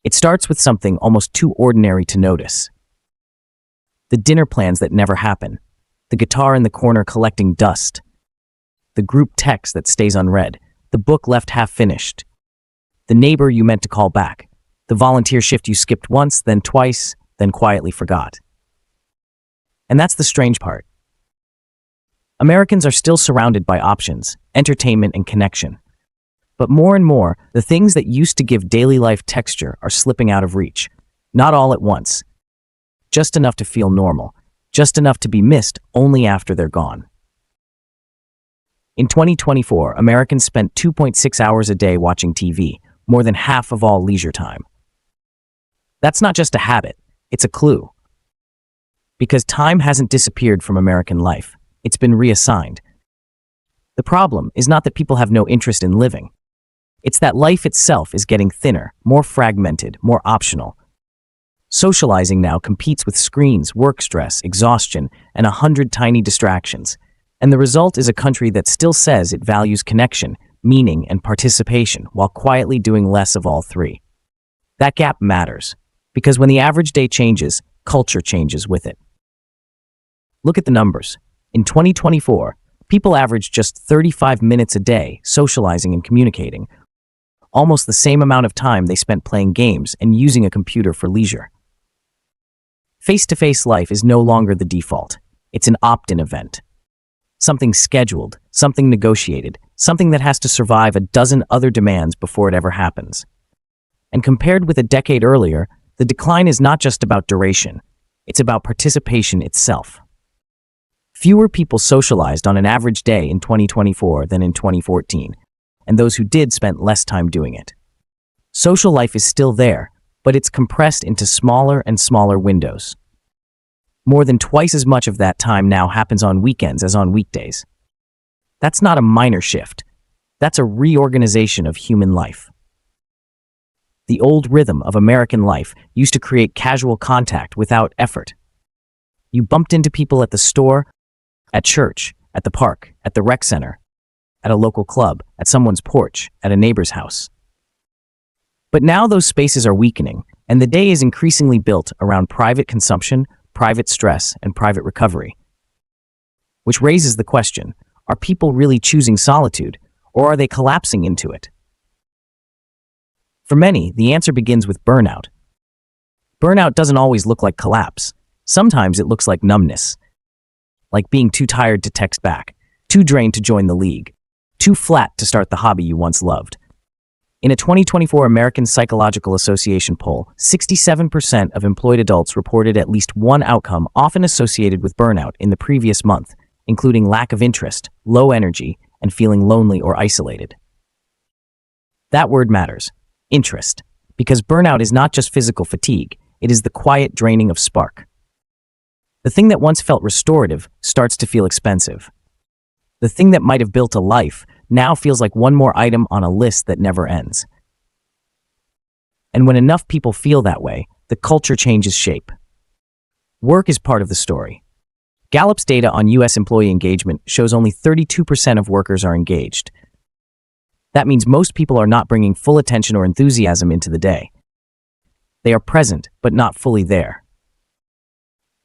It starts with something almost too ordinary to notice. The dinner plans that never happen, the guitar in the corner collecting dust, the group text that stays unread, the book left half finished, the neighbor you meant to call back, the volunteer shift you skipped once, then twice, then quietly forgot. And that's the strange part. Americans are still surrounded by options, entertainment, and connection. But more and more, the things that used to give daily life texture are slipping out of reach. Not all at once. Just enough to feel normal. Just enough to be missed only after they're gone. In 2024, Americans spent 2.6 hours a day watching TV, more than half of all leisure time. That's not just a habit, it's a clue. Because time hasn't disappeared from American life, it's been reassigned. The problem is not that people have no interest in living. It's that life itself is getting thinner, more fragmented, more optional. Socializing now competes with screens, work stress, exhaustion, and 100 tiny distractions. And the result is a country that still says it values connection, meaning, and participation, while quietly doing less of all three. That gap matters, because when the average day changes, culture changes with it. Look at the numbers. In 2024, people averaged just 35 minutes a day socializing and communicating, almost the same amount of time they spent playing games and using a computer for leisure. Face-to-face life is no longer the default. It's an opt-in event. Something scheduled, something negotiated, something that has to survive a dozen other demands before it ever happens. And compared with a decade earlier, the decline is not just about duration. It's about participation itself. Fewer people socialized on an average day in 2024 than in 2014, and those who did spent less time doing it. Social life is still there, but it's compressed into smaller and smaller windows. More than twice as much of that time now happens on weekends as on weekdays. That's not a minor shift. That's a reorganization of human life. The old rhythm of American life used to create casual contact without effort. You bumped into people at the store, at church, at the park, at the rec center, at a local club, at someone's porch, at a neighbor's house. But now those spaces are weakening, and the day is increasingly built around private consumption, private stress, and private recovery. Which raises the question, are people really choosing solitude, or are they collapsing into it? For many, the answer begins with burnout. Burnout doesn't always look like collapse. Sometimes it looks like numbness. Like being too tired to text back, too drained to join the league, too flat to start the hobby you once loved. In a 2024 American Psychological Association poll, 67% of employed adults reported at least one outcome often associated with burnout in the previous month, including lack of interest, low energy, and feeling lonely or isolated. That word matters, interest, because burnout is not just physical fatigue, it is the quiet draining of spark. The thing that once felt restorative starts to feel expensive. The thing that might have built a life now feels like one more item on a list that never ends. And when enough people feel that way, the culture changes shape. Work is part of the story. Gallup's data on U.S. employee engagement shows only 32% of workers are engaged. That means most people are not bringing full attention or enthusiasm into the day. They are present, but not fully there.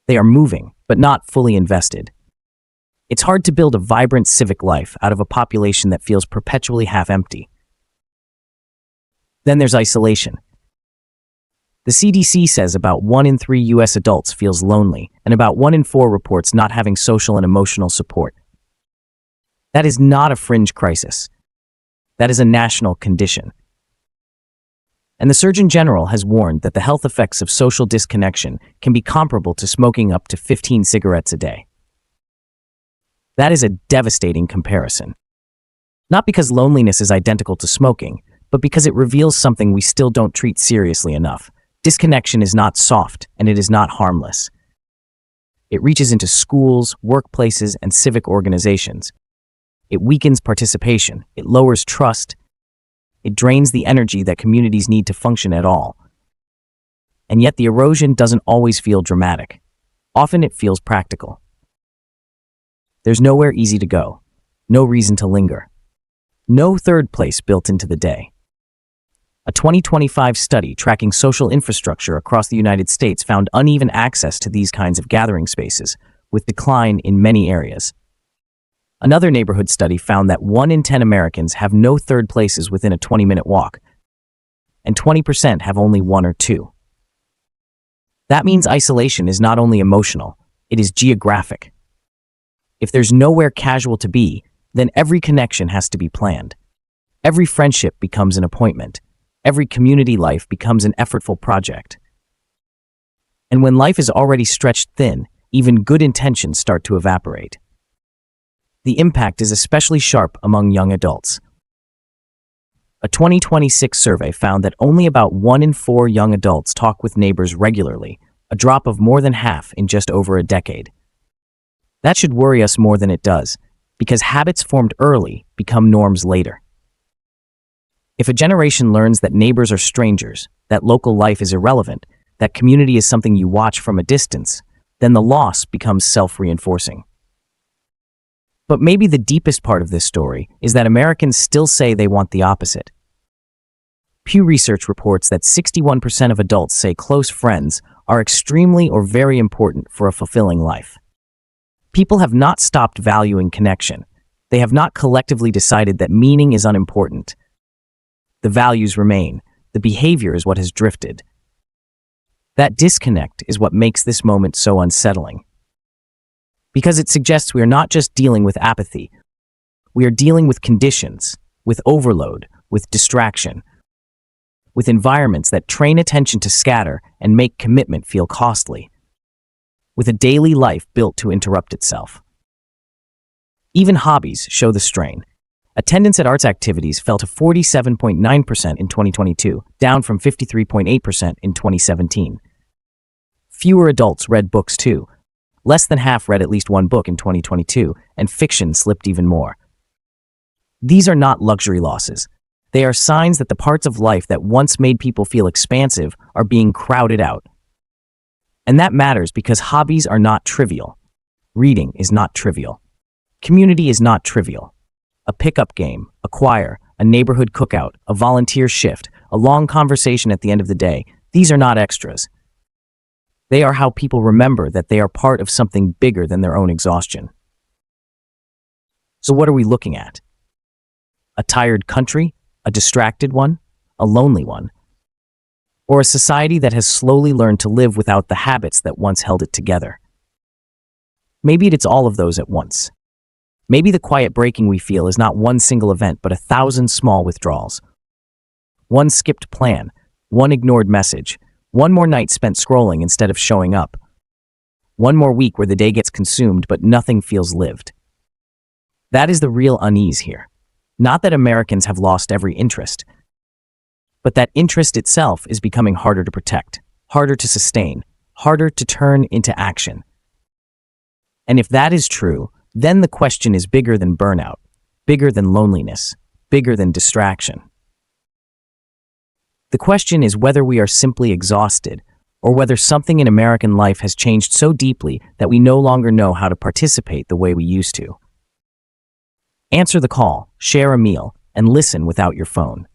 They are moving, but not fully invested. It's hard to build a vibrant civic life out of a population that feels perpetually half-empty. Then there's isolation. The CDC says about 1 in 3 U.S. adults feels lonely, and about 1 in 4 reports not having social and emotional support. That is not a fringe crisis. That is a national condition. And the Surgeon General has warned that the health effects of social disconnection can be comparable to smoking up to 15 cigarettes a day. That is a devastating comparison. Not because loneliness is identical to smoking, but because it reveals something we still don't treat seriously enough. Disconnection is not soft, and it is not harmless. It reaches into schools, workplaces, and civic organizations. It weakens participation, it lowers trust, it drains the energy that communities need to function at all. And yet the erosion doesn't always feel dramatic. Often it feels practical. There's nowhere easy to go, no reason to linger, no third place built into the day. A 2025 study tracking social infrastructure across the United States found uneven access to these kinds of gathering spaces, with decline in many areas. Another neighborhood study found that 1 in 10 Americans have no third places within a 20-minute walk, and 20% have only 1 or 2. That means isolation is not only emotional, it is geographic. If there's nowhere casual to be, then every connection has to be planned. Every friendship becomes an appointment. Every community life becomes an effortful project. And when life is already stretched thin, even good intentions start to evaporate. The impact is especially sharp among young adults. A 2026 survey found that only about 1 in 4 young adults talk with neighbors regularly, a drop of more than half in just over a decade. That should worry us more than it does, because habits formed early become norms later. If a generation learns that neighbors are strangers, that local life is irrelevant, that community is something you watch from a distance, then the loss becomes self-reinforcing. But maybe the deepest part of this story is that Americans still say they want the opposite. Pew Research reports that 61% of adults say close friends are extremely or very important for a fulfilling life. People have not stopped valuing connection. They have not collectively decided that meaning is unimportant. The values remain. The behavior is what has drifted. That disconnect is what makes this moment so unsettling. Because it suggests we are not just dealing with apathy. We are dealing with conditions, with overload, with distraction, with environments that train attention to scatter and make commitment feel costly, with a daily life built to interrupt itself. Even hobbies show the strain. Attendance at arts activities fell to 47.9% in 2022, down from 53.8% in 2017. Fewer adults read books too. Less than half read at least one book in 2022, and fiction slipped even more. These are not luxury losses. They are signs that the parts of life that once made people feel expansive are being crowded out. And that matters because hobbies are not trivial. Reading is not trivial. Community is not trivial. A pickup game, a choir, a neighborhood cookout, a volunteer shift, a long conversation at the end of the day, these are not extras. They are how people remember that they are part of something bigger than their own exhaustion. So what are we looking at? A tired country? A distracted one? A lonely one? Or a society that has slowly learned to live without the habits that once held it together? Maybe it's all of those at once. Maybe the quiet breaking we feel is not one single event, but 1,000 small withdrawals. One skipped plan, one ignored message, one more night spent scrolling instead of showing up. One more week where the day gets consumed but nothing feels lived. That is the real unease here. Not that Americans have lost every interest, but that interest itself is becoming harder to protect, harder to sustain, harder to turn into action. And if that is true, then the question is bigger than burnout, bigger than loneliness, bigger than distraction. The question is whether we are simply exhausted, or whether something in American life has changed so deeply that we no longer know how to participate the way we used to. Answer the call, share a meal, and listen without your phone.